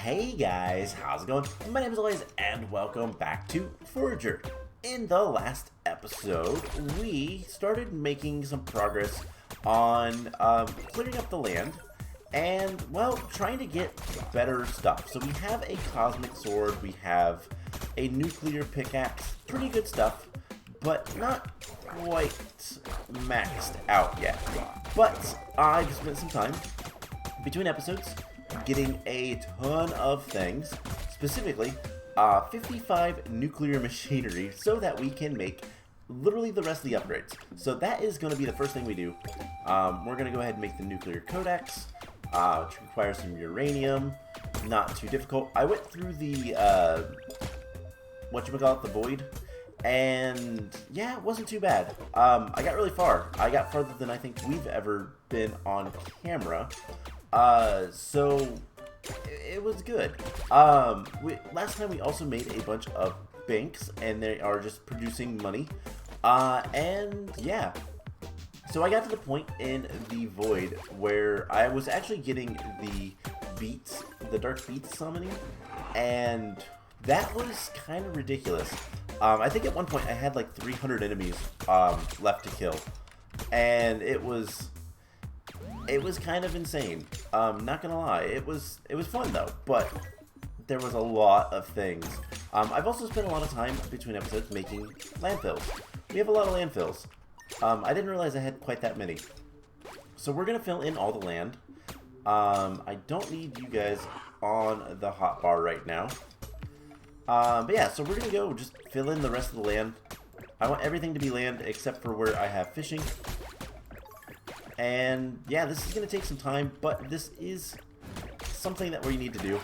Hey guys, how's it going? My name is Elias and welcome back to Forager. In the last episode, we started making some progress on clearing up the land and, well, trying to get better stuff. So we have a cosmic sword, we have a nuclear pickaxe, pretty good stuff, but not quite maxed out yet. But I've spent some time between episodes getting a ton of things, specifically 55 nuclear machinery, so that we can make literally the rest of the upgrades. So that is going to be the first thing we do. We're going to go ahead and make the Nuclear Codex, which requires some uranium. Not too difficult. I went through the, the void, and yeah, it wasn't too bad. I got really far. I got farther than I think we've ever been on camera. So it was good. Last time we also made a bunch of banks, and they are just producing money. And yeah. So I got to the point in the void where I was actually getting the beats, the dark beats summoning, and that was kind of ridiculous. I think at one point I had like 300 enemies left to kill, and it was kind of insane. Not gonna lie, it was fun though, but there was a lot of things. I've also spent a lot of time between episodes making landfills. We have a lot of landfills. I didn't realize I had quite that many. So we're gonna fill in all the land. I don't need you guys on the hotbar right now. But yeah, so we're gonna go just fill in the rest of the land. I want everything to be land except for where I have fishing. And yeah, this is going to take some time, but this is something that we need to do.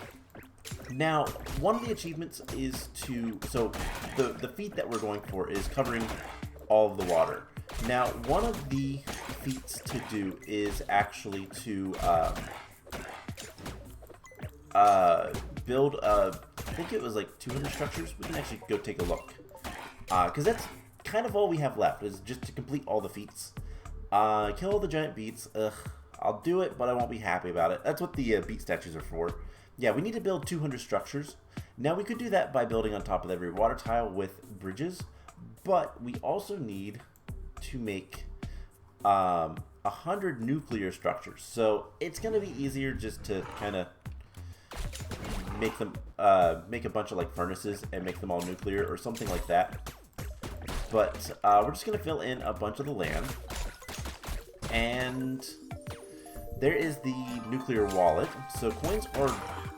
Now, one of the achievements is to, so the feat that we're going for is covering all of the water. Now, one of the feats to do is actually to build I think it was like 200 structures. We can actually go take a look. Because that's kind of all we have left, is just to complete all the feats. Kill all the giant beets. Ugh, I'll do it, but I won't be happy about it. That's what the beet statues are for. Yeah, we need to build 200 structures. Now, we could do that by building on top of every water tile with bridges, but we also need to make 100 nuclear structures. So it's going to be easier just to kind of make them, make a bunch of like furnaces and make them all nuclear or something like that. But we're just going to fill in a bunch of the land. And there is the nuclear wallet. So coins are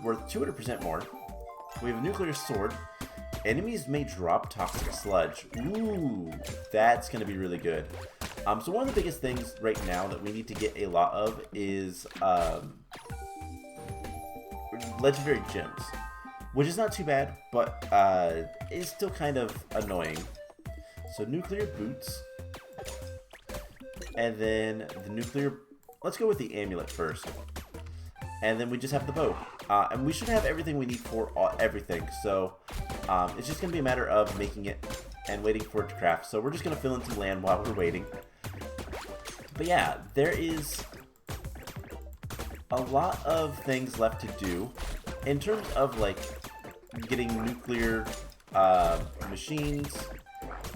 worth 200% more. We have a nuclear sword. Enemies may drop toxic sludge. Ooh, that's going to be really good. So one of the biggest things right now that we need to get a lot of is legendary gems, which is not too bad, but is still kind of annoying. So nuclear boots. And then the nuclear, let's go with the amulet first. And then we just have the bow. And we should have everything we need for everything. So it's just going to be a matter of making it and waiting for it to craft. So we're just going to fill in some land while we're waiting. But yeah, there is a lot of things left to do in terms of like getting nuclear machines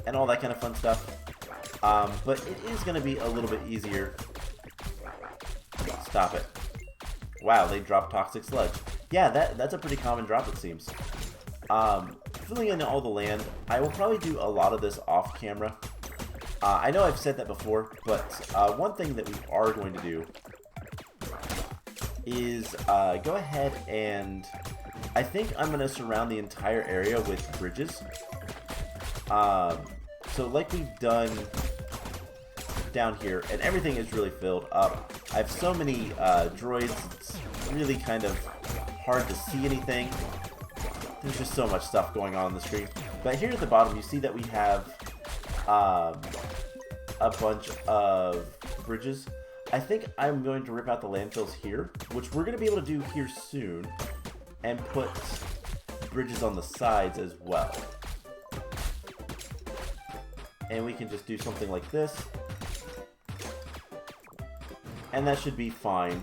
and all that kind of fun stuff. But it is going to be a little bit easier. Stop it. Wow, they drop toxic sludge. Yeah, that's a pretty common drop, it seems. Filling in all the land, I will probably do a lot of this off camera. I know I've said that before, but one thing that we are going to do is go ahead and I think I'm going to surround the entire area with bridges. So like we've done down here, and everything is really filled up. I have so many droids, it's really kind of hard to see anything. There's just so much stuff going on the screen. But here at the bottom, you see that we have a bunch of bridges. I think I'm going to rip out the landfills here, which we're going to be able to do here soon, and put bridges on the sides as well. And we can just do something like this. And that should be fine.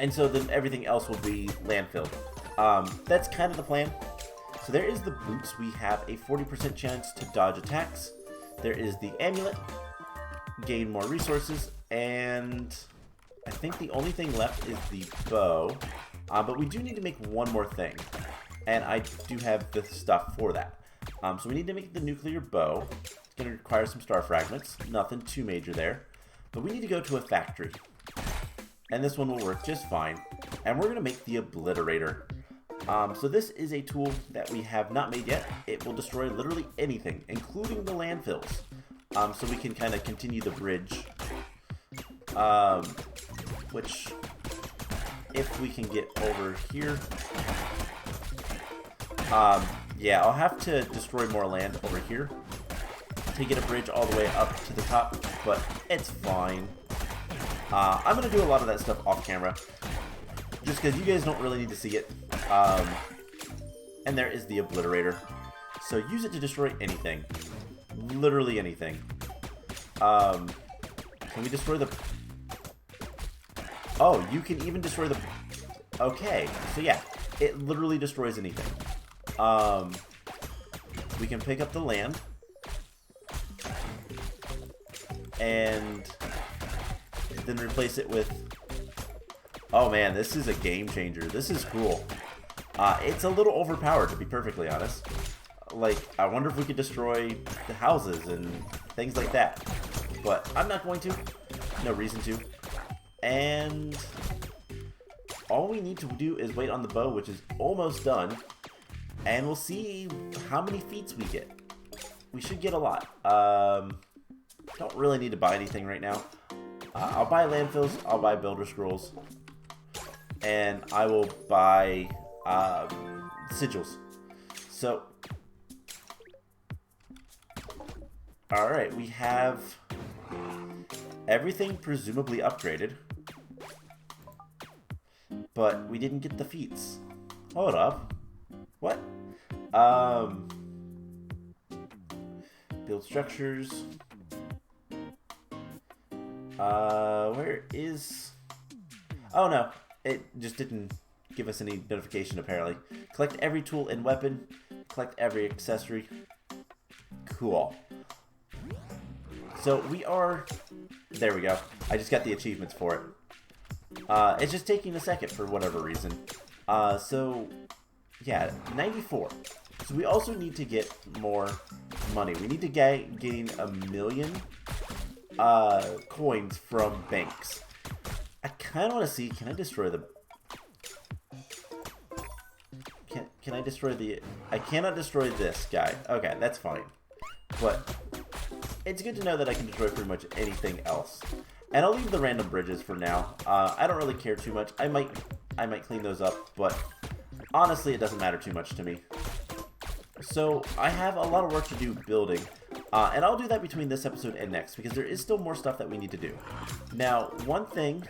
And so then everything else will be landfill. That's kind of the plan. So there is the boots. We have a 40% chance to dodge attacks. There is the amulet, gain more resources, and I think the only thing left is the bow. But we do need to make one more thing, and I do have the stuff for that. So we need to make the nuclear bow. It's going to require some star fragments. Nothing too major there. But we need to go to a factory. And this one will work just fine. And we're going to make the Obliterator. So this is a tool that we have not made yet. It will destroy literally anything, including the landfills. So we can kind of continue the bridge. Which, if we can get over here. Yeah, I'll have to destroy more land over here to get a bridge all the way up to the top, but it's fine. I'm going to do a lot of that stuff off camera, just because you guys don't really need to see it. And there is the Obliterator. So use it to destroy anything. Literally anything. Can we destroy the... Oh, you can even destroy the... Okay, so yeah, it literally destroys anything. We can pick up the land. And then replace it with... Oh man, this is a game changer. This is cool. It's a little overpowered, to be perfectly honest. Like, I wonder if we could destroy the houses and things like that. But I'm not going to. No reason to. And all we need to do is wait on the bow, which is almost done. And we'll see how many feats we get. We should get a lot. Don't really need to buy anything right now. I'll buy landfills, I'll buy builder scrolls, and I will buy sigils. So, alright, we have everything presumably upgraded, but we didn't get the feats. Hold up. What? Build structures. Where is... Oh no, it just didn't give us any notification apparently. Collect every tool and weapon. Collect every accessory. Cool. So we are... There we go. I just got the achievements for it. It's just taking a second for whatever reason. So, yeah, 94. So we also need to get more money. We need to gain 1 million coins from banks. I kind of want to see, can I destroy the... Can I destroy the... I cannot destroy this guy. Okay, that's fine. But it's good to know that I can destroy pretty much anything else. And I'll leave the random bridges for now. I don't really care too much. I might clean those up, but honestly, it doesn't matter too much to me. So I have a lot of work to do building. And I'll do that between this episode and next, because there is still more stuff that we need to do. Now, one thing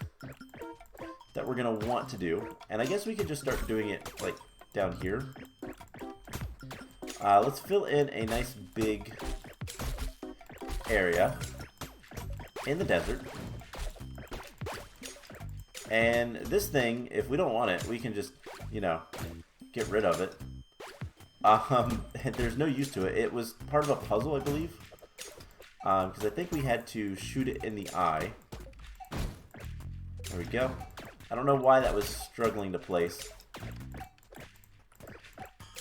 that we're going to want to do, and I guess we could just start doing it, like, down here. Let's fill in a nice big area in the desert. And this thing, if we don't want it, we can just, you know, get rid of it. There's no use to it. It was part of a puzzle, I believe. Because I think we had to shoot it in the eye. There we go. I don't know why that was struggling to place.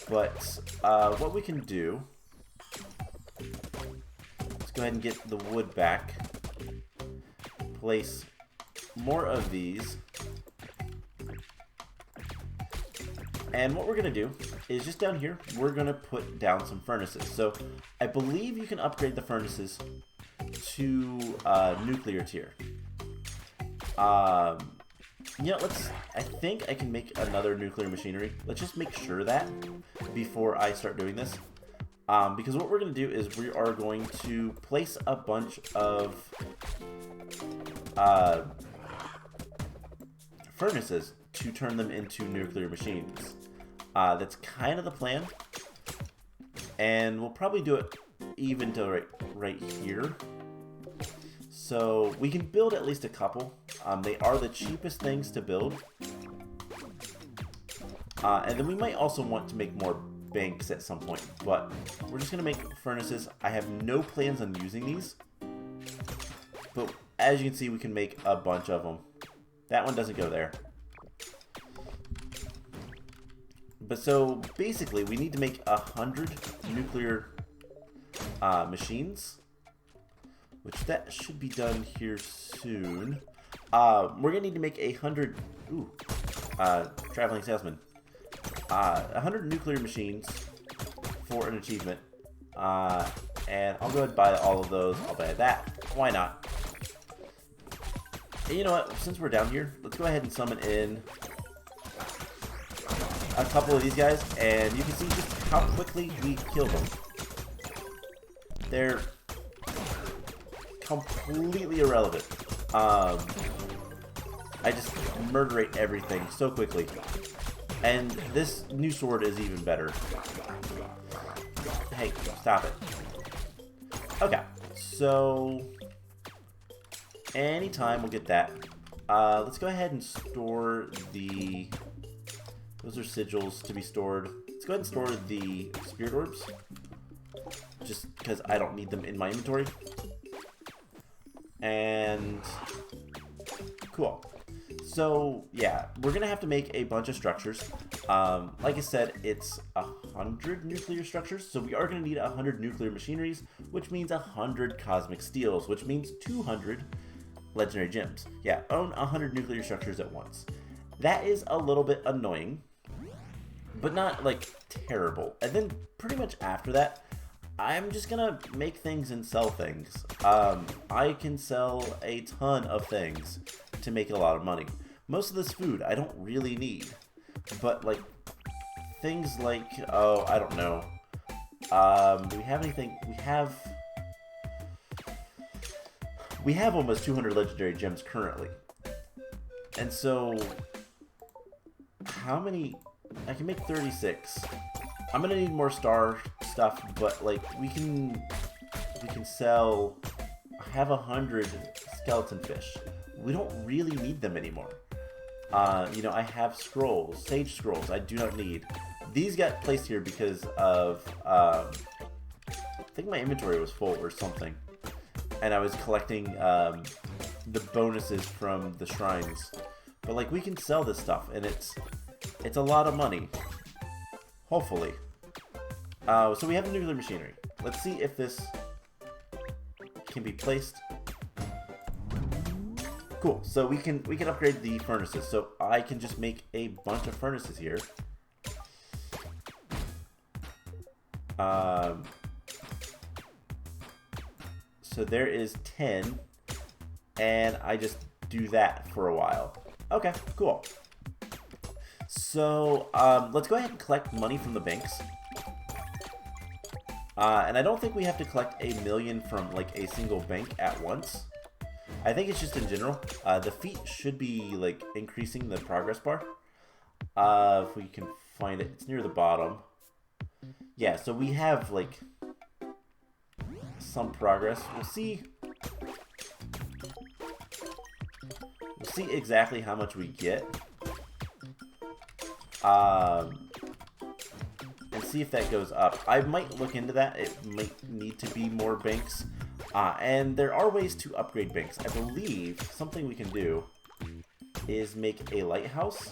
But what we can do... Let's go ahead and get the wood back. Place more of these. And what we're going to do is just down here, we're going to put down some furnaces. So I believe you can upgrade the furnaces to nuclear tier. You know, I think I can make another nuclear machinery. Let's just make sure that before I start doing this. Because what we're going to do is we are going to place a bunch of furnaces to turn them into nuclear machines. That's kind of the plan. And we'll probably do it even to right here. So we can build at least a couple. They are the cheapest things to build. And then we might also want to make more banks at some point, but we're just going to make furnaces. I have no plans on using these, but as you can see, we can make a bunch of them. That one doesn't go there. But so basically, we need to make 100 nuclear machines, which that should be done here soon. We're gonna need to make 100. Ooh, traveling salesman. 100 nuclear machines for an achievement. And I'll go ahead and buy all of those. I'll buy that. Why not? And you know what? Since we're down here, let's go ahead and summon in a couple of these guys, and you can see just how quickly we kill them. They're completely irrelevant. I just murderate everything so quickly. And this new sword is even better. Hey, stop it. Okay, so anytime we'll get that. Let's go ahead and store the... Those are sigils to be stored. Let's go ahead and store the spirit orbs, just because I don't need them in my inventory. And cool. So yeah, we're gonna have to make a bunch of structures. Like I said, it's 100 nuclear structures, so we are gonna need 100 nuclear machineries, which means 100 cosmic steels, which means 200 legendary gems. Yeah, own 100 nuclear structures at once. That is a little bit annoying, but not like terrible. And then pretty much after that, I'm just gonna make things and sell things. I can sell a ton of things to make a lot of money. Most of this food I don't really need, but like things like, oh, I don't know. Do we have anything? We have almost 200 legendary gems currently. And so how many? I can make 36. I'm gonna need more star stuff, but like we can sell. I have 100 skeleton fish. We don't really need them anymore. You know, I have scrolls, sage scrolls. I do not need. These got placed here because of I think my inventory was full or something, and I was collecting the bonuses from the shrines. But like we can sell this stuff, and it's a lot of money. Hopefully. So we have the nuclear machinery. Let's see if this can be placed. Cool. So we can upgrade the furnaces. So I can just make a bunch of furnaces here. So there is 10, and I just do that for a while. Okay, cool. So let's go ahead and collect money from the banks. And I don't think we have to collect 1 million from like a single bank at once. I think it's just in general. The feet should be like increasing the progress bar. If we can find it, it's near the bottom. Yeah, so we have like some progress. We'll see exactly how much we get. And see if that goes up. I might look into that. It might need to be more banks. And there are ways to upgrade banks. I believe something we can do is make a lighthouse.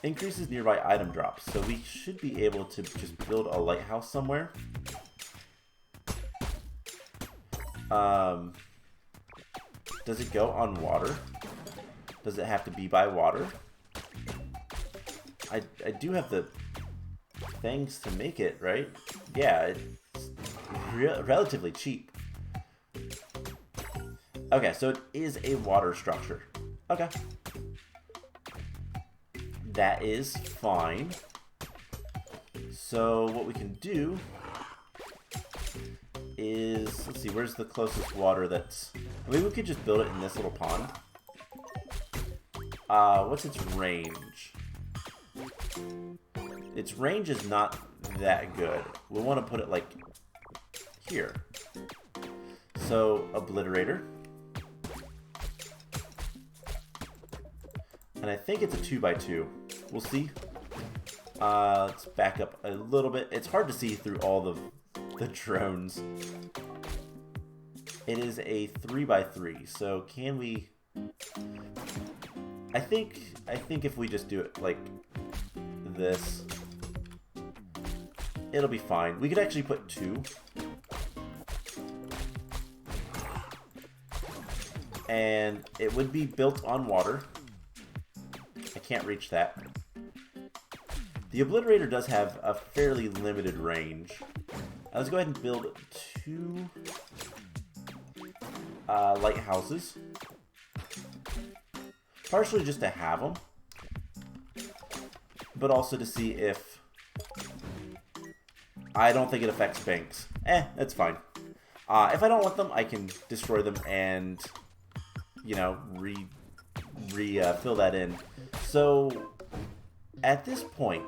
Increases nearby item drops. So we should be able to just build a lighthouse somewhere. Does it go on water? Does it have to be by water? I do have the things to make it, right? Yeah, it's relatively cheap. Okay, so it is a water structure. Okay. That is fine. So what we can do is, let's see, where's the closest water that's... I mean, we could just build it in this little pond. What's its range? Its range is not that good. We want to put it like here. So, Obliterator. And I think it's a 2x2. We'll see. Let's back up a little bit. It's hard to see through all the drones. It is a 3x3, so can we... I think if we just do it like this, it'll be fine. We could actually put 2. And it would be built on water. I can't reach that. The Obliterator does have a fairly limited range. Let's go ahead and build 2 lighthouses. Partially just to have them, but also to see if... I don't think it affects banks. That's fine. If I don't want them, I can destroy them and, you know, fill that in. So, at this point,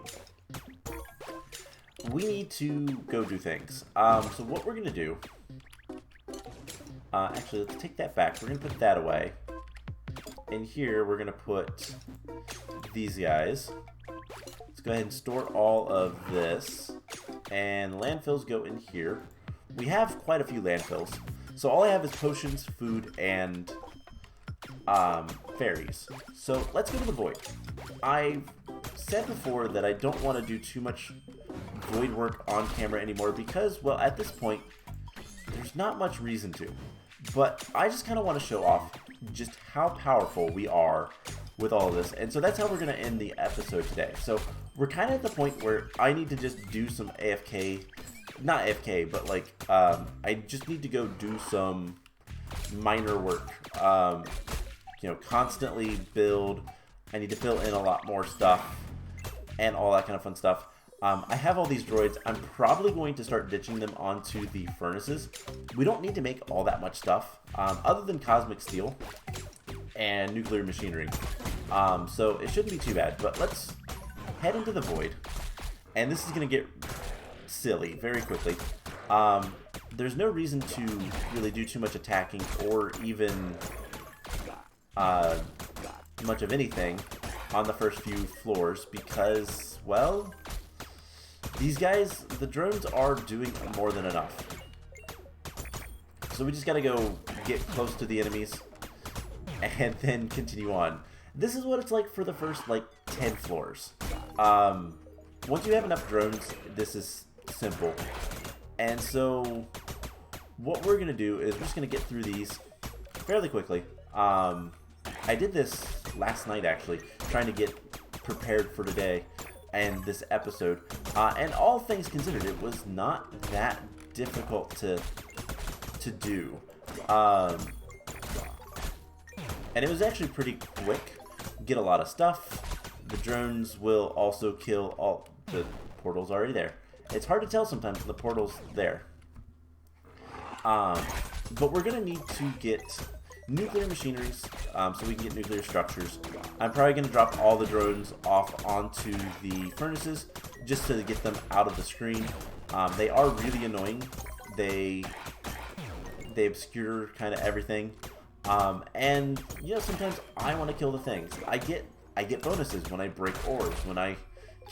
we need to go do things. So what we're going to do... actually, let's take that back. We're going to put that away. And here, we're going to put these guys. Let's go ahead and store all of this. And landfills go in here. We have quite a few landfills. So all I have is potions, food, and fairies. So let's go to the void. I've said before that I don't want to do too much void work on camera anymore because, well, at this point, there's not much reason to. But I just kind of want to show off just how powerful we are with all of this. And so that's how we're going to end the episode today. So we're kind of at the point where I need to just do some AFK, not AFK, but like, I just need to go do some minor work. You know, constantly build. I need to fill in a lot more stuff and all that kind of fun stuff. I have all these droids. I'm probably going to start ditching them onto the furnaces. We don't need to make all that much stuff, other than cosmic steel and nuclear machinery. So it shouldn't be too bad, but let's head into the void. And this is going to get silly very quickly. There's no reason to really do too much attacking or even much of anything on the first few floors because, well, these guys, the drones are doing more than enough. So we just gotta go get close to the enemies and then continue on. This is what it's like for the first, like, 10 floors. Once you have enough drones, this is simple. And so what we're gonna do is we're just gonna get through these fairly quickly. I did this last night, actually, trying to get prepared for today and this episode, and all things considered, it was not that difficult to do, and it was actually pretty quick. Get a lot of stuff. The drones will also kill all the portals already there. It's hard to tell sometimes when the portal's there, but we're gonna need to get nuclear machineries, so we can get nuclear structures. I'm probably going to drop all the drones off onto the furnaces just to get them out of the screen. They are really annoying. They obscure kind of everything. And you know, sometimes I want to kill the things. I get bonuses when I break ores, when I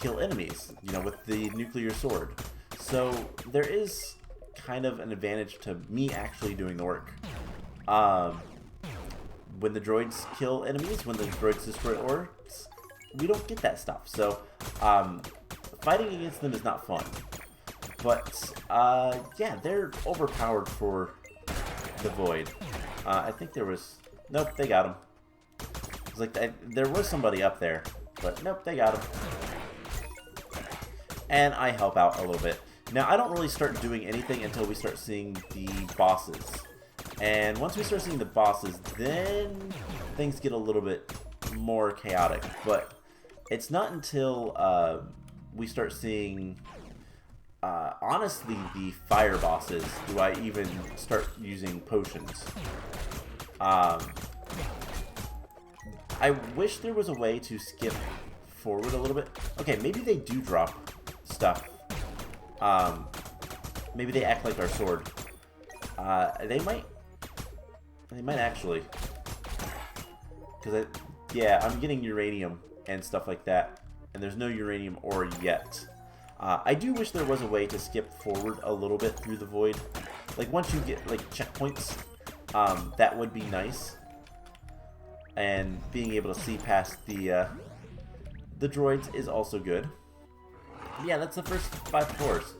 kill enemies, you know, with the nuclear sword. So there is kind of an advantage to me actually doing the work. When the droids kill enemies, when the droids destroy ores, we don't get that stuff. So, fighting against them is not fun. But, yeah, they're overpowered for the void. I think there was... Nope, they got him. It's like, there was somebody up there, but nope, they got him. And I help out a little bit. Now, I don't really start doing anything until we start seeing the bosses. And once we start seeing the bosses, then things get a little bit more chaotic. But it's not until we start seeing, honestly, the fire bosses do I even start using potions. I wish there was a way to skip forward a little bit. Okay, maybe they do drop stuff. Maybe they act like our sword. They might actually, because yeah, I'm getting uranium and stuff like that. and there's no uranium ore yet. I do wish there was a way to skip forward a little bit through the void. Like, once you get, like, checkpoints, that would be nice. And being able to see past the droids is also good. Yeah, that's the first 5 floors.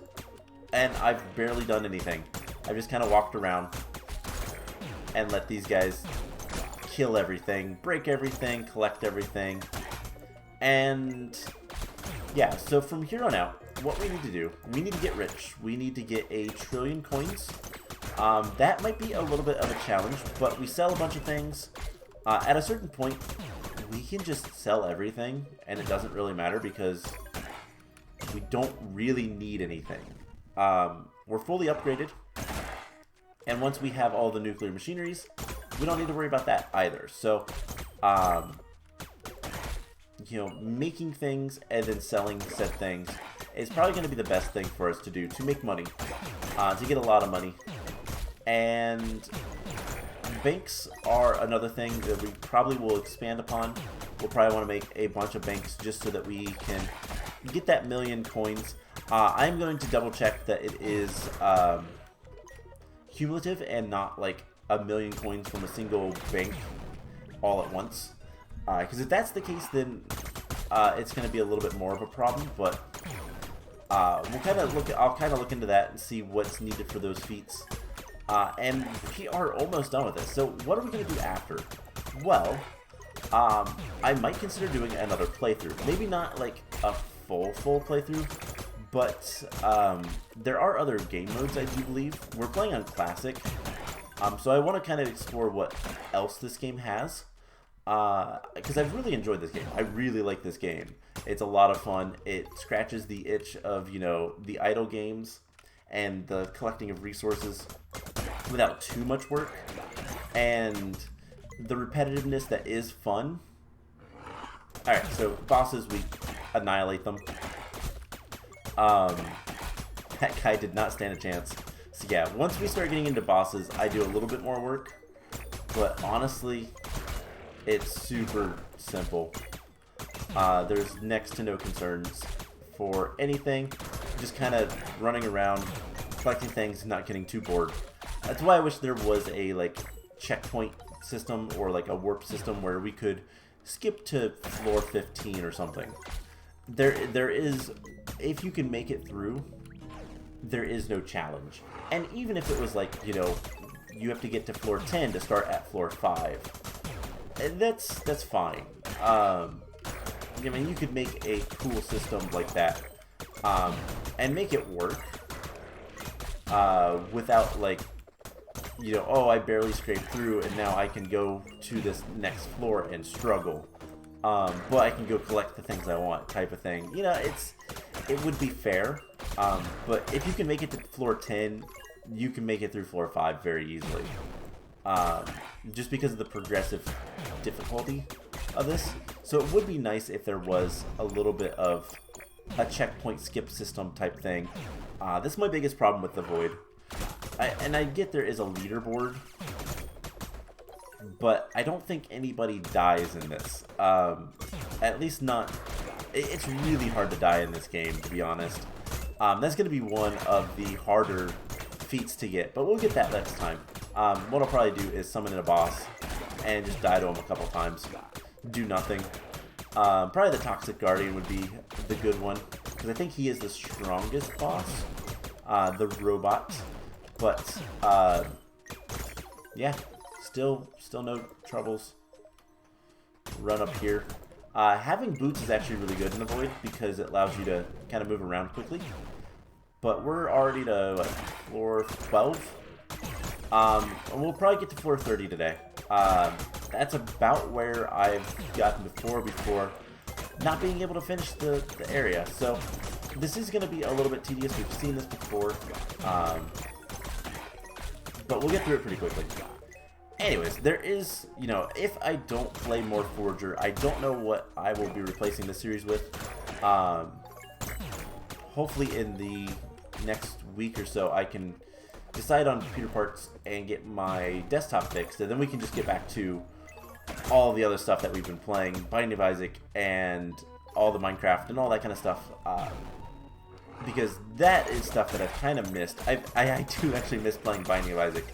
And I've barely done anything. I've just kind of walked around and let these guys kill everything, break everything, collect everything. And yeah, so from here on out, what we need to do, we need to get rich. We need to get 1 trillion coins. That might be a little bit of a challenge, but we sell a bunch of things. At a certain point, we can just sell everything, and it doesn't really matter because we don't really need anything. We're fully upgraded, and once we have all the nuclear machineries, we don't need to worry about that either. So, you know, making things and then selling said things is probably going to be the best thing for us to do to make money, to get a lot of money. And banks are another thing that we probably will expand upon. We'll probably want to make a bunch of banks just so that we can get that 1,000,000 coins. I'm going to double check that it is cumulative and not like 1,000,000 coins from a single bank all at once. Because if that's the case, then it's going to be a little bit more of a problem. But we'll kind of look. I'll kind of look into that and see what's needed for those feats. And we are almost done with this. So what are we going to do after? Well, I might consider doing another playthrough. Maybe not like a full playthrough, but there are other game modes, I do believe. We're playing on Classic, so I want to kind of explore what else this game has. Because I've really enjoyed this game. I really like this game. It's a lot of fun. It scratches the itch of, you know, the idle games and the collecting of resources without too much work, and the repetitiveness that is fun. Alright, so bosses, we annihilate them. That guy did not stand a chance. So yeah, once we start getting into bosses, I do a little bit more work, but honestly, it's super simple. There's next to no concerns for anything. Just kind of running around, collecting things, and not getting too bored. That's why I wish there was a like checkpoint system or like a warp system where we could skip to floor 15 or something. There is, if you can make it through, there is no challenge. And even if it was like, you know, you have to get to floor 10 to start at floor 5. That's fine. I mean, you could make a cool system like that, and make it work, without like, you know, oh, I barely scraped through and now I can go to this next floor and struggle, but I can go collect the things I want type of thing. You know, it would be fair, but if you can make it to floor 10, you can make it through floor 5 very easily. Just because of the progressive difficulty of this. So it would be nice if there was a little bit of a checkpoint skip system type thing. This is my biggest problem with the Void. And I get there is a leaderboard, but I don't think anybody dies in this. At least not... It's really hard to die in this game, to be honest. That's going to be one of the harder feats to get, but we'll get that next time. What I'll probably do is summon in a boss and just die to him a couple times. Do nothing. Probably the Toxic Guardian would be the good one, because I think he is the strongest boss, the robot. But yeah, still no troubles. Run up here. Having boots is actually really good in the Void because it allows you to kind of move around quickly. But we're already to what, floor 12. We'll probably get to floor 30 today. That's about where I've gotten before not being able to finish the area. So this is going to be a little bit tedious. We've seen this before. But we'll get through it pretty quickly. Anyways, there is, you know, if I don't play more Forager, I don't know what I will be replacing this series with. Hopefully in the next week or so, I can decide on computer parts and get my desktop fixed, and then we can just get back to all the other stuff that we've been playing, Binding of Isaac and all the Minecraft and all that kind of stuff, because that is stuff that I've kind of missed. I do actually miss playing Binding of Isaac.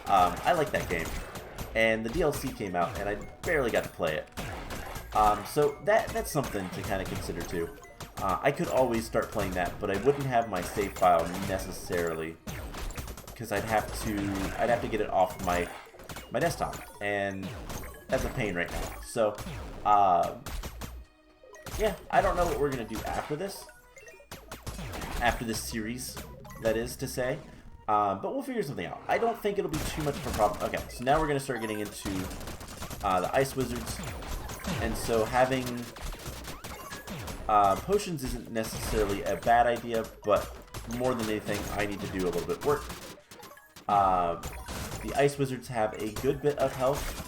I like that game, and the DLC came out, and I barely got to play it. So that's something to kind of consider too. I could always start playing that, but I wouldn't have my save file necessarily, because I'd have to get it off my desktop, and that's a pain right now. So yeah, I don't know what we're gonna do after this series, that is to say, but we'll figure something out. I don't think it'll be too much of a problem. Okay, so now we're gonna start getting into the ice wizards, and so having potions isn't necessarily a bad idea, but more than anything, I need to do a little bit of work. The ice wizards have a good bit of health,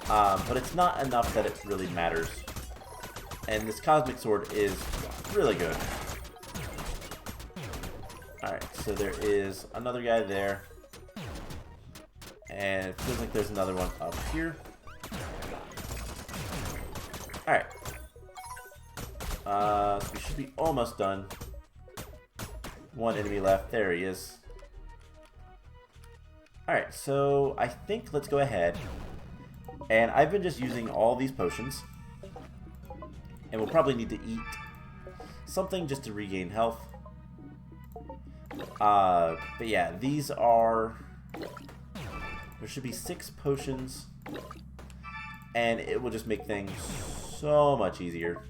but it's not enough that it really matters. And this cosmic sword is really good. Alright, so there is another guy there, and it feels like there's another one up here. Alright. So we should be almost done. One enemy left. There he is. Alright, so I think let's go ahead. And I've been just using all these potions. And we'll probably need to eat something just to regain health. But yeah, these are... There should be 6 potions. And it will just make things so much easier.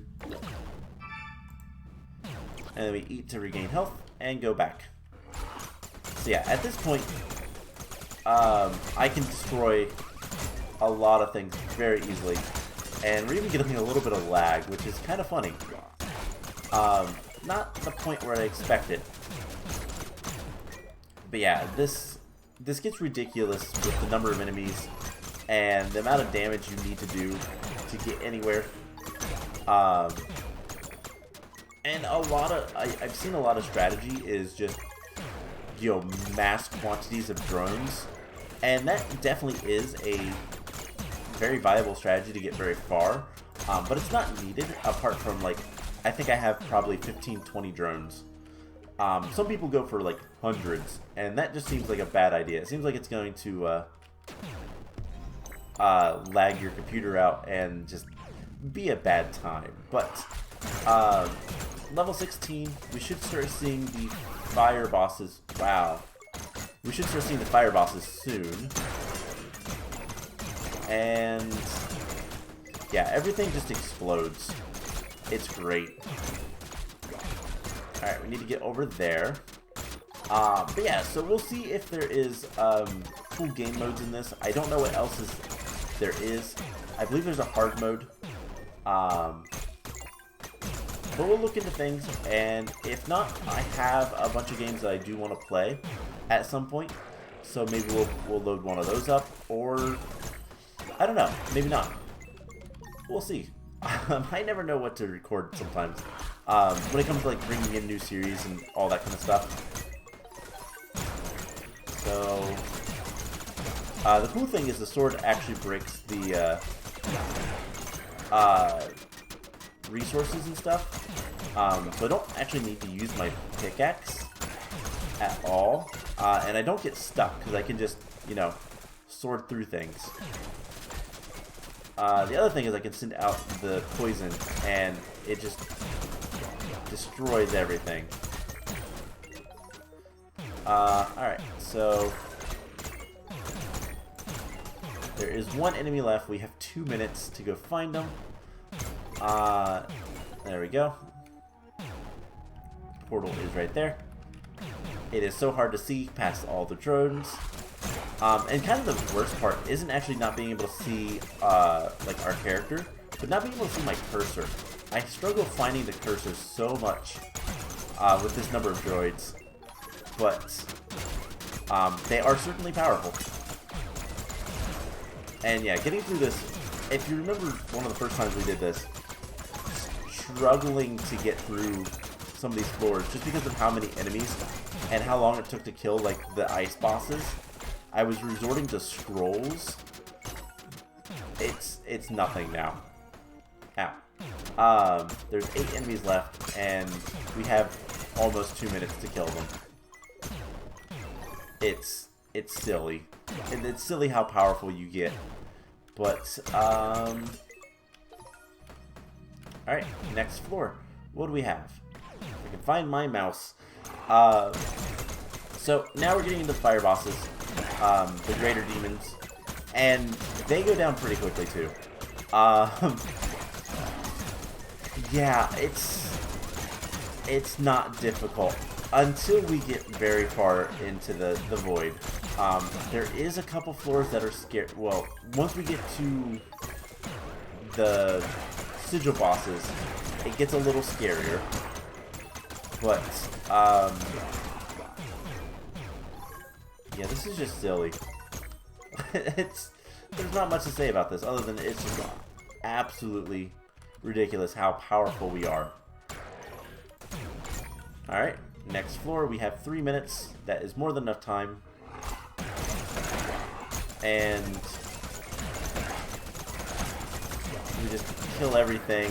And then we eat to regain health and go back. So yeah, at this point, I can destroy a lot of things very easily. And we're even getting a little bit of lag, which is kind of funny. Not the point where I expect it. But yeah, this gets ridiculous with the number of enemies and the amount of damage you need to do to get anywhere. And a lot of, I've seen a lot of strategy is just, you know, mass quantities of drones. And that definitely is a very viable strategy to get very far. But it's not needed, apart from, like, I think I have probably 15-20 drones. Some people go for, like, hundreds. And that just seems like a bad idea. It seems like it's going to lag your computer out and just be a bad time. But level 16, we should start seeing the fire bosses. Wow. We should start seeing the fire bosses soon. And yeah, everything just explodes. It's great. Alright, we need to get over there. But yeah, so we'll see if there is cool game modes in this. I don't know what else there is. I believe there's a hard mode. But we'll look into things, and if not, I have a bunch of games that I do want to play at some point. So maybe we'll load one of those up, or I don't know, maybe not. We'll see. I never know what to record sometimes when it comes to like bringing in new series and all that kind of stuff. So the cool thing is the sword actually breaks the resources and stuff. So I don't actually need to use my pickaxe at all, and I don't get stuck because I can just, you know, sword through things. The other thing is I can send out the poison, and it just destroys everything. Alright, so there is one enemy left. We have 2 minutes to go find them. There we go. Portal is right there. It is so hard to see past all the drones. And kind of the worst part isn't actually not being able to see like our character, but not being able to see my cursor. I struggle finding the cursor so much with this number of droids, but they are certainly powerful. And yeah, getting through this, if you remember one of the first times we did this, struggling to get through some of these floors just because of how many enemies and how long it took to kill like the ice bosses. I was resorting to scrolls. It's nothing now. Ow. There's 8 enemies left, and we have almost 2 minutes to kill them. It's silly. And it's silly how powerful you get. But, alright, next floor. What do we have? If I can find my mouse. So, now we're getting into the fire bosses. The greater demons. And they go down pretty quickly, too. Yeah, it's not difficult until we get very far into the void. There is a couple floors that are scary. Well, once we get to the sigil bosses, it gets a little scarier. But yeah, this is just silly. There's not much to say about this other than it's just absolutely ridiculous how powerful we are. Alright, next floor. We have 3 minutes. That is more than enough time. And we just kill everything.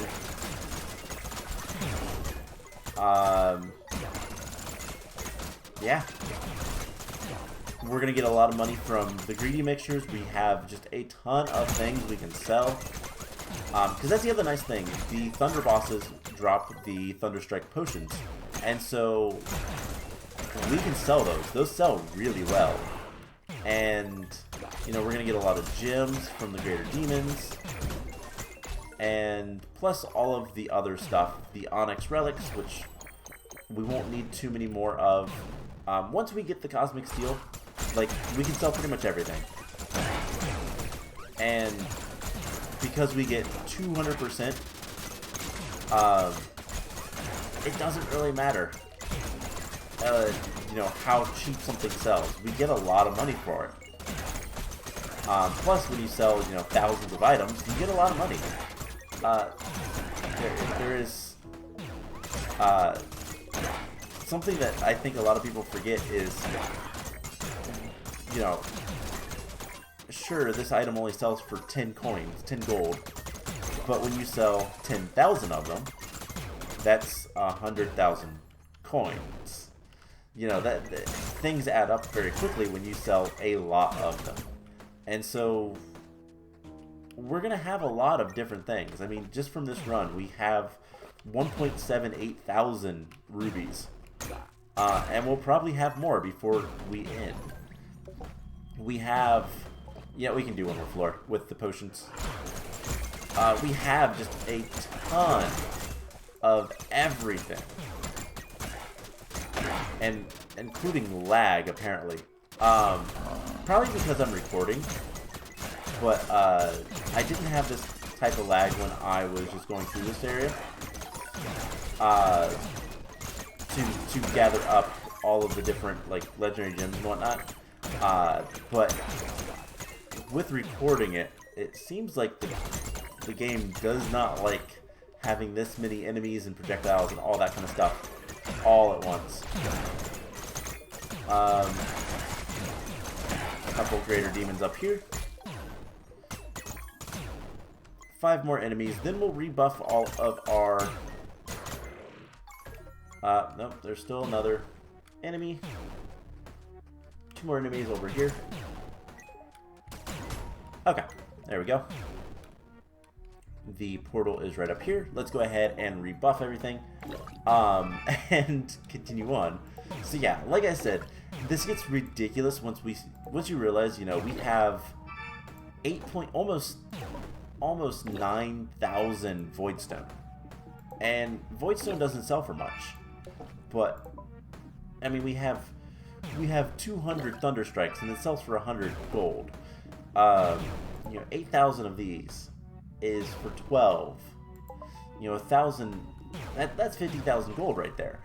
Yeah. We're going to get a lot of money from the greedy mixtures. We have just a ton of things we can sell. Because that's the other nice thing. The Thunder bosses drop the Thunderstrike potions. And so we can sell those. Those sell really well. And, you know, we're going to get a lot of gems from the greater demons. And plus all of the other stuff. The Onyx relics, which we won't need too many more of. Once we get the Cosmic Steel, like, we can sell pretty much everything. And because we get 200%, it doesn't really matter, you know, how cheap something sells. We get a lot of money for it. Plus, when you sell, you know, thousands of items, you get a lot of money. There is something that I think a lot of people forget is, you know, sure, this item only sells for 10 coins, 10 gold, but when you sell 10,000 of them, that's 100,000 coins. You know, that things add up very quickly when you sell a lot of them. And so we're going to have a lot of different things. I mean, just from this run, we have 1.78 thousand rubies. And we'll probably have more before we end. We have... Yeah, we can do one more floor with the potions. We have just a ton of everything. And including lag, apparently. Probably because I'm recording. But I didn't have this type of lag when I was just going through this area. To gather up all of the different, like, legendary gems and whatnot. But with recording it, it seems like the game does not like having this many enemies and projectiles and all that kind of stuff all at once. A couple greater demons up here. 5 more enemies, then we'll rebuff all of our... nope, there's still another enemy. 2 more enemies over here. Okay, there we go. The portal is right up here. Let's go ahead and rebuff everything. And continue on. So yeah, like I said, this gets ridiculous once you realize, you know, we have almost 9,000 Voidstone. And Voidstone doesn't sell for much. But I mean, we have 200 Thunderstrikes and it sells for 100 gold. You know, 8,000 of these is for 12. You know, 1,000, that's 50,000 gold right there.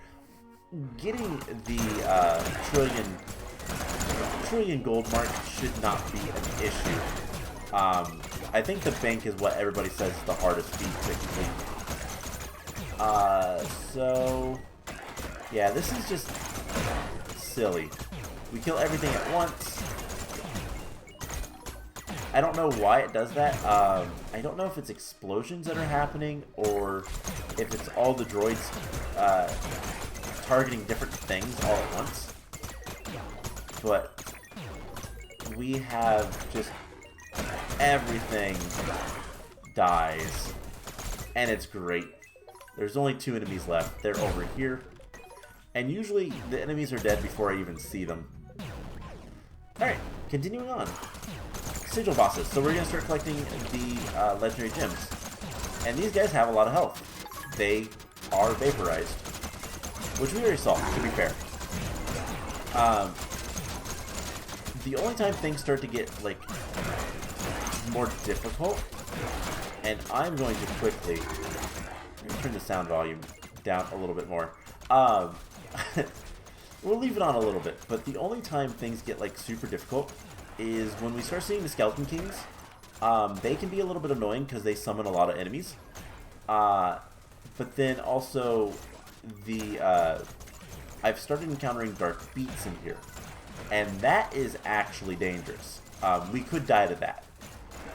Getting the trillion gold mark should not be an issue. I think the bank is what everybody says is the hardest feat to complete. So yeah, this is just silly. We kill everything at once. I don't know why it does that. I don't know if it's explosions that are happening or if it's all the droids targeting different things all at once. But we have just everything dies, and it's great. There's only 2 enemies left. They're over here, and usually the enemies are dead before I even see them. Alright, continuing on. Sigil bosses. So we're going to start collecting the legendary gems. And these guys have a lot of health. They are vaporized, which we already saw, to be fair. The only time things start to get, like, more difficult, and I'm going to quickly turn the sound volume down a little bit more. We'll leave it on a little bit, but the only time things get, like, super difficult is when we start seeing the Skeleton Kings. They can be a little bit annoying because they summon a lot of enemies. But then also, I've started encountering Dark Beats in here. And that is actually dangerous. We could die to that.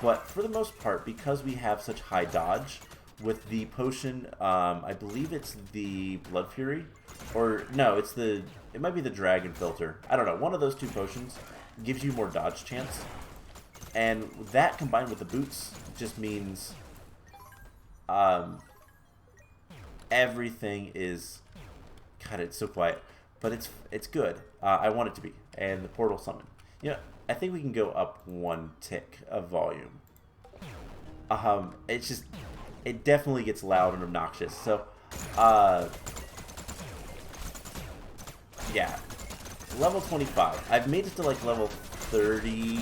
But for the most part, because we have such high dodge, with the potion, I believe it's the Blood Fury. Or, no, it might be the Dragon Filter. I don't know, one of those 2 potions gives you more dodge chance. And that combined with the boots just means everything is... God, it's so quiet. But it's good. I want it to be. And the portal summon. You know, I think we can go up 1 tick of volume. It's just... It definitely gets loud and obnoxious. So, yeah. Level 25. I've made it to like level 30,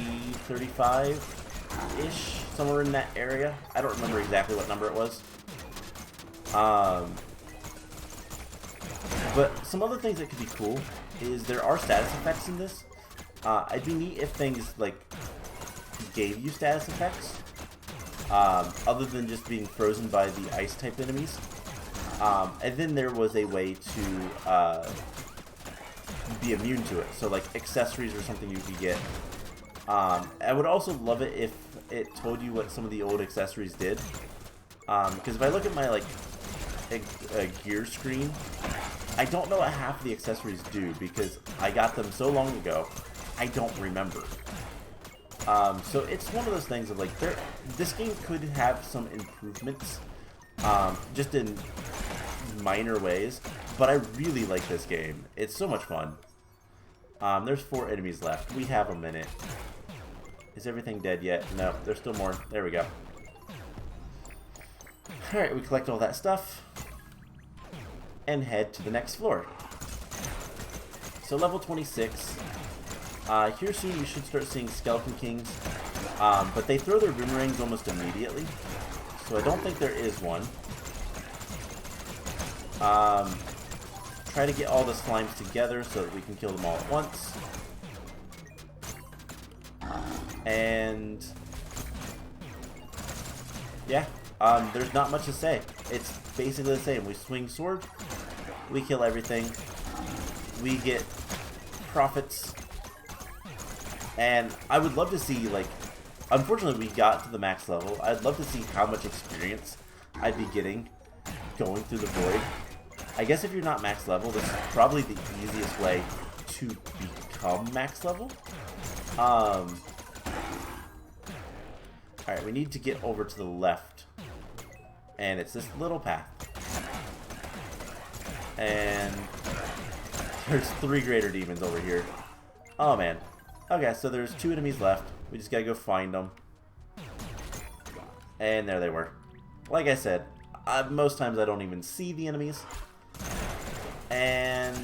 35-ish. Somewhere in that area. I don't remember exactly what number it was. But some other things that could be cool is there are status effects in this. It'd be neat if things like gave you status effects. Other than just being frozen by the ice type enemies. And then there was a way to be immune to it. So like accessories or something you could get. I would also love it if it told you what some of the old accessories did. Because if I look at my like a gear screen, I don't know what half of the accessories do because I got them so long ago, I don't remember. So it's one of those things of like, this game could have some improvements, just in minor ways, but I really like this game. It's so much fun. There's 4 enemies left. We have a minute. Is everything dead yet? No, there's still more. There we go. Alright, we collect all that stuff and head to the next floor. So level 26. Here soon you should start seeing Skeleton Kings, but they throw their boomerangs almost immediately, so I don't think there is one. Try to get all the slimes together so that we can kill them all at once. And yeah, there's not much to say. It's basically the same. We swing sword, we kill everything, we get profits. And I would love to see, like, unfortunately we got to the max level. I'd love to see how much experience I'd be getting going through the void. I guess if you're not max level, this is probably the easiest way to become max level. Alright, we need to get over to the left. And it's this little path. And there's 3 greater demons over here. Oh man. Okay, so there's 2 enemies left. We just gotta go find them. And there they were. Like I said, most times I don't even see the enemies. And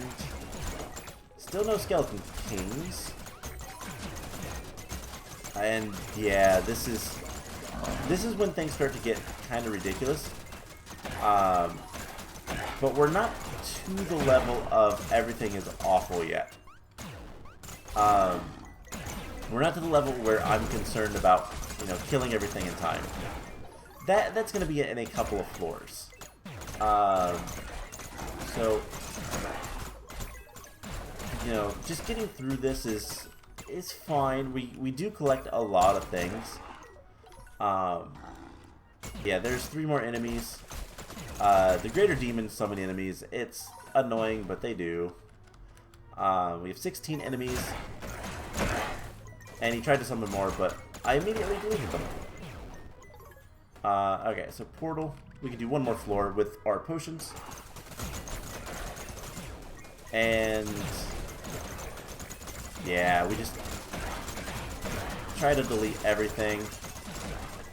still no Skeleton Kings. And yeah, this is when things start to get kind of ridiculous. But we're not to the level of everything is awful yet. We're not to the level where I'm concerned about, you know, killing everything in time. That's going to be in a couple of floors. So, you know, just getting through this is fine. We do collect a lot of things. Yeah, there's 3 more enemies. The greater demons summon enemies. It's annoying, but they do. We have 16 enemies. And he tried to summon more, but I immediately deleted them. Okay, so portal. We can do 1 more floor with our potions. And yeah, we just try to delete everything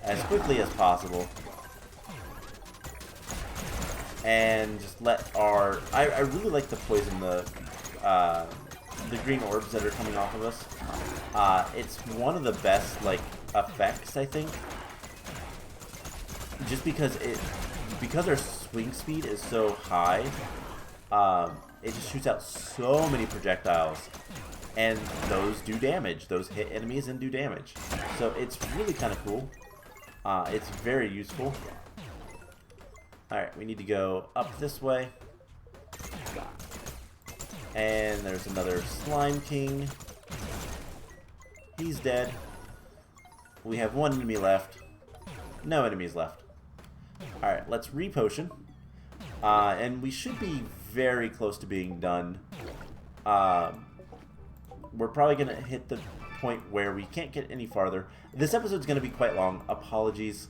as quickly as possible. And just let our... I really like to poison the green orbs that are coming off of us. It's one of the best, like, effects, I think. Just because our swing speed is so high, it just shoots out so many projectiles. And those do damage. Those hit enemies and do damage. So it's really kind of cool. It's very useful. Alright, we need to go up this way. And there's another Slime King. He's dead. We have 1 enemy left. No enemies left. Alright, let's re-potion. And we should be very close to being done. We're probably going to hit the point where we can't get any farther. This episode's going to be quite long. Apologies.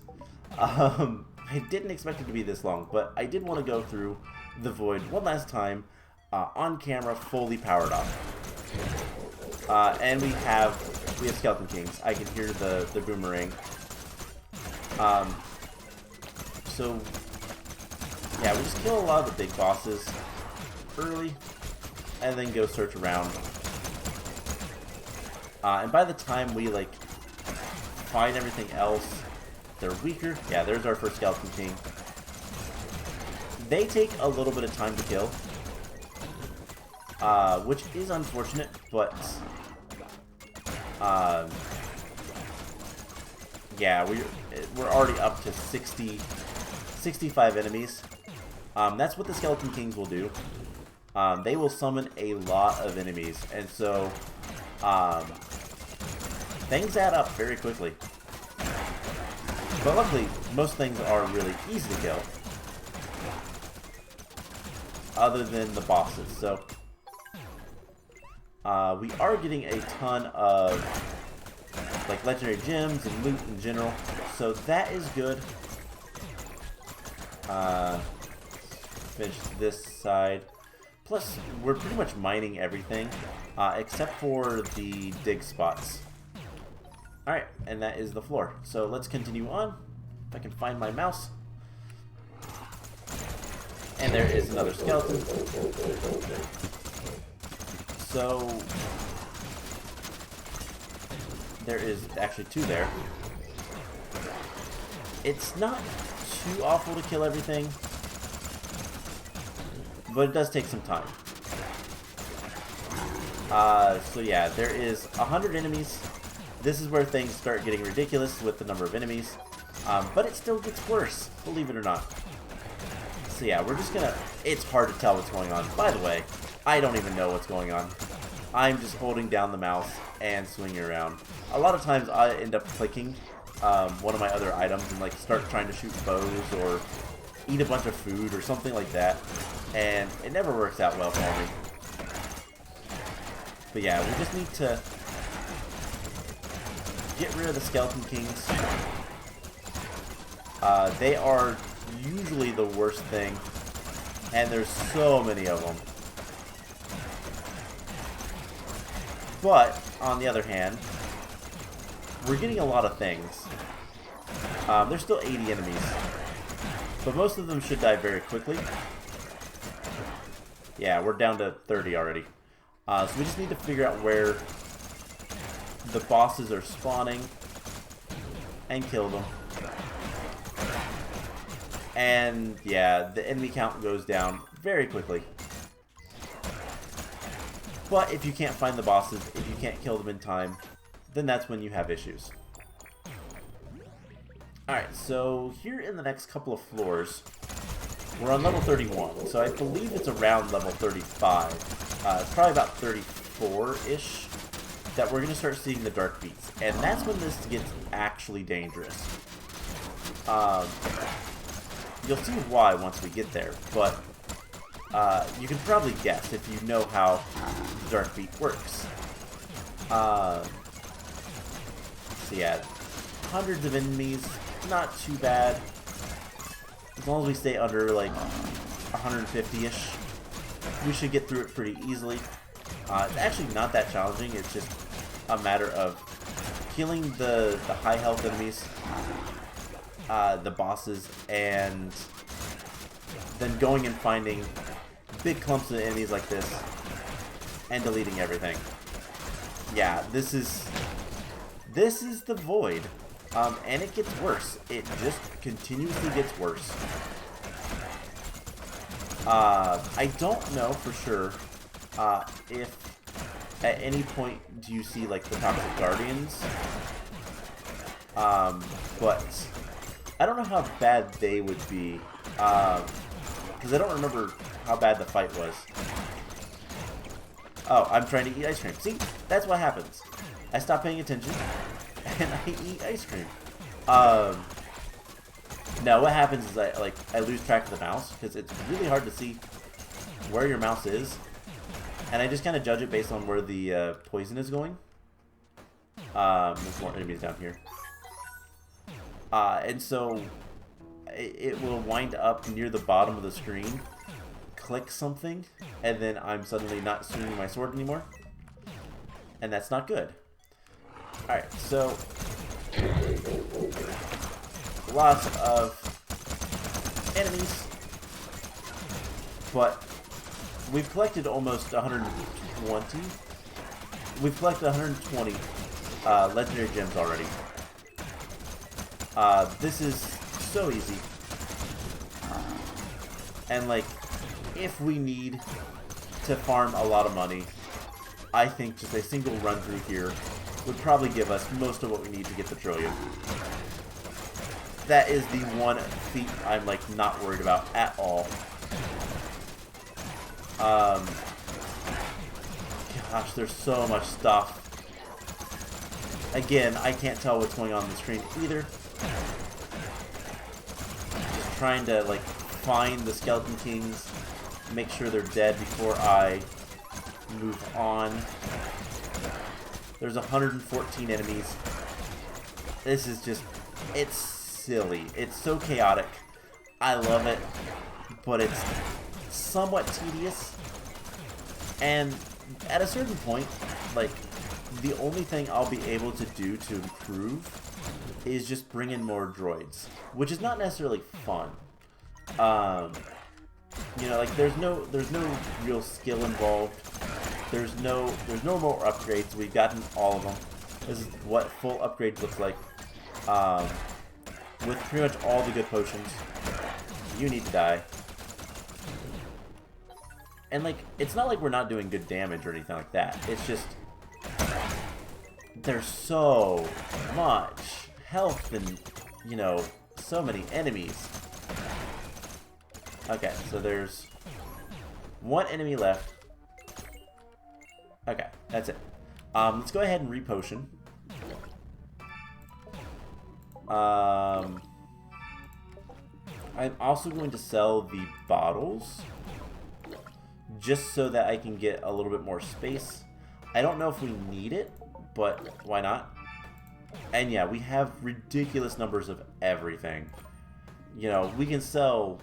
I didn't expect it to be this long, but I did want to go through the void one last time on camera, fully powered up. And we have Skeleton Kings. I can hear the boomerang. So yeah, we just kill a lot of the big bosses early, and then go search around. And by the time we like find everything else, they're weaker. Yeah, there's our first Skeleton King. They take a little bit of time to kill, which is unfortunate, but yeah, we're already up to 65 enemies. That's what the Skeleton Kings will do. They will summon a lot of enemies, and so things add up very quickly. But luckily, most things are really easy to kill, other than the bosses. So we are getting a ton of like legendary gems and loot in general, so that is good. Finish this side. Plus, we're pretty much mining everything, except for the dig spots. Alright, and that is the floor. So let's continue on. If I can find my mouse. And there is another skeleton. So there is actually 2 there. It's not too awful to kill everything, but it does take some time. So yeah, there is 100 enemies. This is where things start getting ridiculous with the number of enemies, but it still gets worse, believe it or not. So yeah, we're just gonna... It's hard to tell what's going on. By the way, I don't even know what's going on. I'm just holding down the mouse and swinging around. A lot of times I end up clicking one of my other items and like start trying to shoot bows or eat a bunch of food or something like that, and it never works out well for me. But yeah, we just need to get rid of the Skeleton Kings. They are usually the worst thing, and there's so many of them. But, on the other hand, we're getting a lot of things. There's still 80 enemies, but most of them should die very quickly. Yeah, we're down to 30 already. So we just need to figure out where the bosses are spawning and kill them. And yeah, the enemy count goes down very quickly. But if you can't find the bosses, if you can't kill them in time, then that's when you have issues. Alright, so here in the next couple of floors, we're on level 31, so I believe it's around level 35. It's probably about 34-ish. that we're going to start seeing the dark beats. And that's when this gets actually dangerous. You'll see why once we get there, but you can probably guess if you know how the dark beat works. So yeah, hundreds of enemies, not too bad. As long as we stay under like 150-ish, we should get through it pretty easily. It's actually not that challenging. It's just a matter of killing the high health enemies, the bosses, and then going and finding big clumps of enemies like this and deleting everything. Yeah, this is the void, and it gets worse. It just continuously gets worse. I don't know for sure if at any point do you see like the toxic guardians, but I don't know how bad they would be, because I don't remember how bad the fight was. Oh, I'm trying to eat ice cream. See, that's what happens. I stop paying attention and I eat ice cream. No, what happens is I lose track of the mouse because it's really hard to see where your mouse is, and I just kind of judge it based on where the poison is going. There's more enemies down here, and so it will wind up near the bottom of the screen, click something, and then I'm suddenly not swinging my sword anymore, and that's not good. Alright, so lots of enemies, but we've collected almost 120. We've collected 120 legendary gems already. This is so easy, and like, if we need to farm a lot of money, I think just a single run through here would probably give us most of what we need to get the trillion. That is the one feat I'm like not worried about at all. Gosh, there's so much stuff. Again, I can't tell what's going on the screen either. Just trying to like find the Skeleton Kings, make sure they're dead before I move on. There's 114 enemies. This is just, it's silly. It's so chaotic. I love it, but it's somewhat tedious. And at a certain point, like, the only thing I'll be able to do to improve is just bring in more droids, which is not necessarily fun. You know, like, there's no real skill involved. There's no more upgrades. We've gotten all of them. This is what full upgrades looks like. With pretty much all the good potions. You need to die. And like, it's not like we're not doing good damage or anything like that. It's just, there's so much health and, you know, so many enemies. Okay, so there's one enemy left. Okay, that's it. Let's go ahead and repotion. I'm also going to sell the bottles, just so that I can get a little bit more space. I don't know if we need it, but why not? And yeah, we have ridiculous numbers of everything. You know, we can sell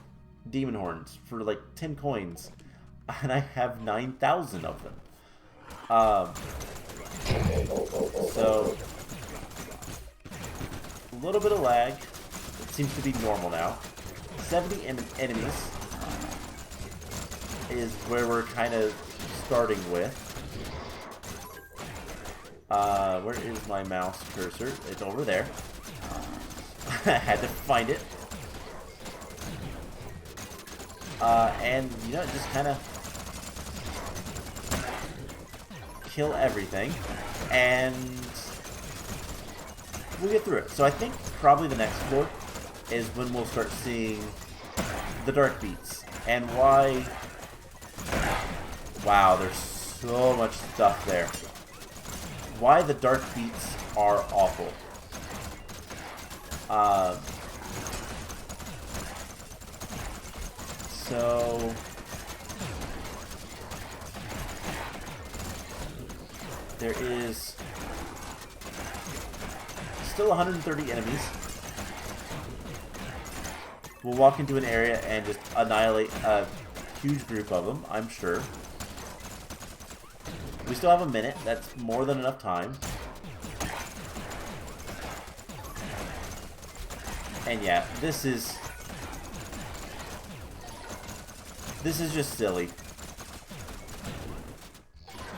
demon horns for like 10 coins, and I have 9,000 of them. So a little bit of lag. It seems to be normal now. 70 enemies is where we're kind of starting with. Where is my mouse cursor? It's over there. I had to find it. And, you know, just kind of kill everything, and we'll get through it. So I think probably the next floor is when we'll start seeing the dark beats, and why. Wow, there's so much stuff there. why the dark beats are awful. So there is still 130 enemies. We'll walk into an area and just annihilate a huge group of them, I'm sure. We still have a minute. That's more than enough time. And yeah, this is just silly.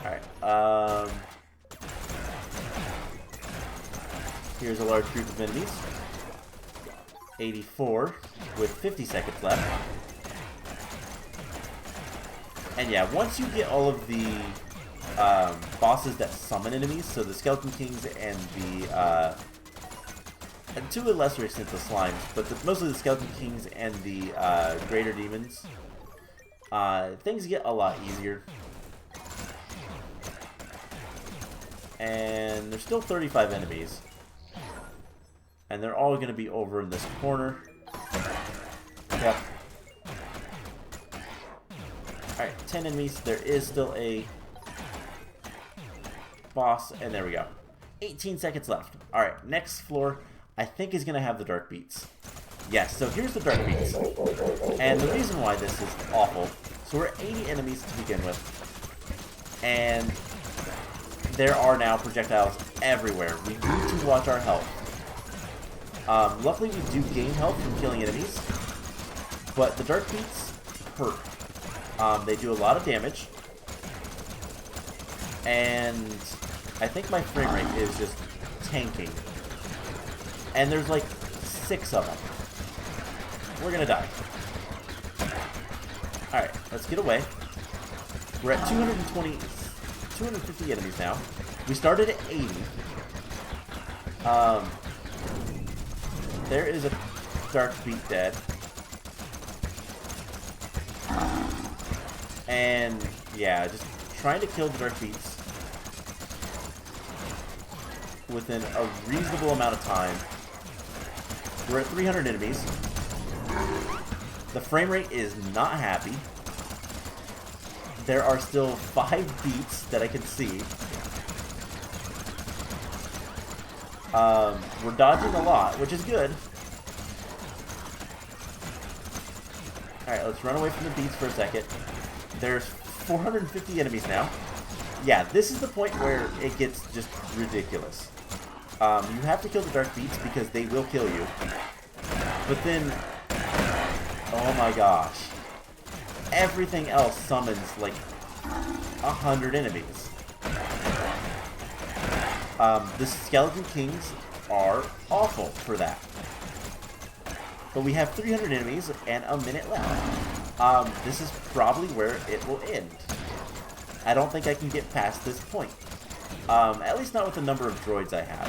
Alright, here's a large group of enemies. 84 with 50 seconds left. And yeah, once you get all of the bosses that summon enemies, so the Skeleton Kings and the, and to a lesser extent the slimes, but mostly the Skeleton Kings and the greater demons, things get a lot easier. And there's still 35 enemies. And they're all going to be over in this corner. Yep. Alright, 10 enemies. There is still a boss, and there we go. 18 seconds left. Alright, next floor, I think is going to have the dark beats. Yes, so here's the dark beats. And the reason why this is awful, so we're at 80 enemies to begin with. And there are now projectiles everywhere. We need to watch our health. Luckily, we do gain health from killing enemies, but the dark beats hurt. They do a lot of damage, and I think my frame rate is just tanking. And there's like 6 of them. We're gonna die. Alright, let's get away. We're at 250 enemies now. We started at 80. There is a dark beat dead. And yeah, just trying to kill the dark beats within a reasonable amount of time. We're at 300 enemies. The frame rate is not happy. There are still 5 beats that I can see. We're dodging a lot, which is good. Alright, let's run away from the beats for a second. There's 450 enemies now. Yeah, this is the point where it gets just ridiculous. You have to kill the dark beats because they will kill you. But then, oh my gosh. Everything else summons like 100 enemies. The Skeleton Kings are awful for that. But we have 300 enemies and a minute left. This is probably where it will end. I don't think I can get past this point. At least not with the number of droids I have.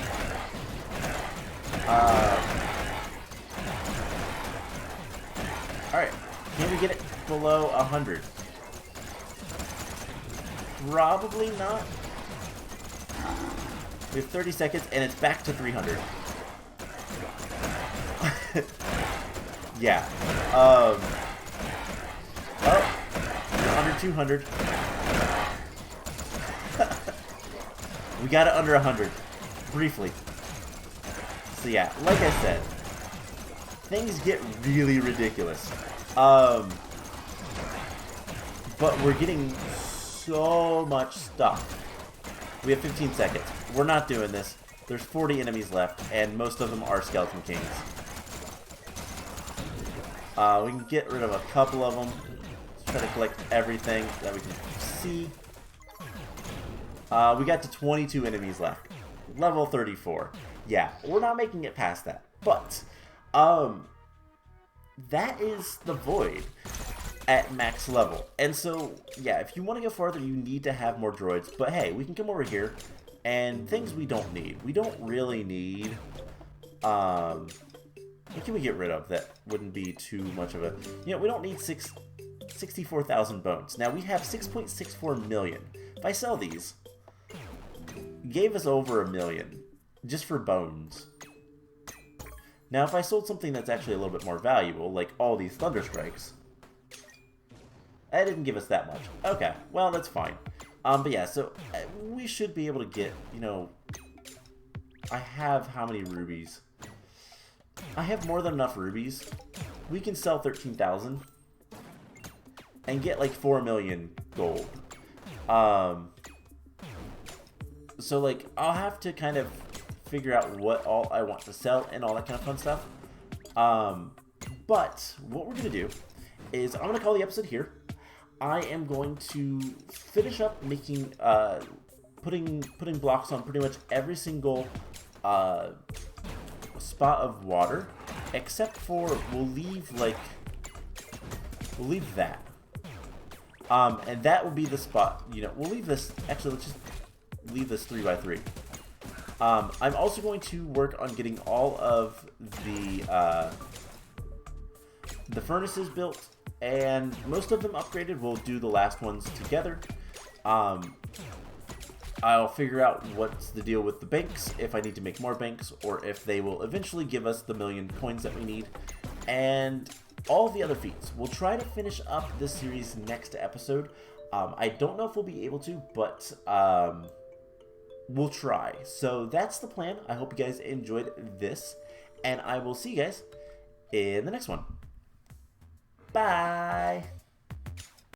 Alright, can we get it below 100? Probably not. We have 30 seconds, and it's back to 300. Yeah. Oh, under 200. We got it under 100. Briefly. So yeah, like I said, things get really ridiculous. But we're getting so much stuff. We have 15 seconds. We're not doing this. There's 40 enemies left, and most of them are Skeleton Kings. We can get rid of a couple of them. Let's try to collect everything that we can see. We got to 22 enemies left. Level 34. Yeah, we're not making it past that. But, that is the Void at max level. And so, yeah, if you want to go farther, you need to have more droids. But hey, we can come over here, and things we don't need. We don't really need, what can we get rid of that wouldn't be too much of a, we don't need 64,000 bones. Now, we have 6.64 million. If I sell these, gave us over 1 million just for bones. Now, if I sold something that's actually a little bit more valuable, like all these Thunder Strikes, that didn't give us that much. Okay, well, that's fine. But yeah, so we should be able to get, you know, I have how many rubies? I have more than enough rubies. We can sell 13,000 and get like 4 million gold. So like, I'll have to kind of figure out what all I want to sell and all that kind of fun stuff. But what we're going to do is I'm going to call the episode here. I am going to finish up making, putting blocks on pretty much every single spot of water, except for we'll leave that. And that will be the spot, you know, we'll leave this, actually let's just leave this 3x3. I'm also going to work on getting all of the furnaces built, and most of them upgraded. We'll do the last ones together. I'll figure out what's the deal with the banks, if I need to make more banks, or if they will eventually give us the 1 million coins that we need, and all the other feats. We'll try to finish up this series next episode. I don't know if we'll be able to, but we'll try. So that's the plan. I hope you guys enjoyed this, and I will see you guys in the next one. Bye!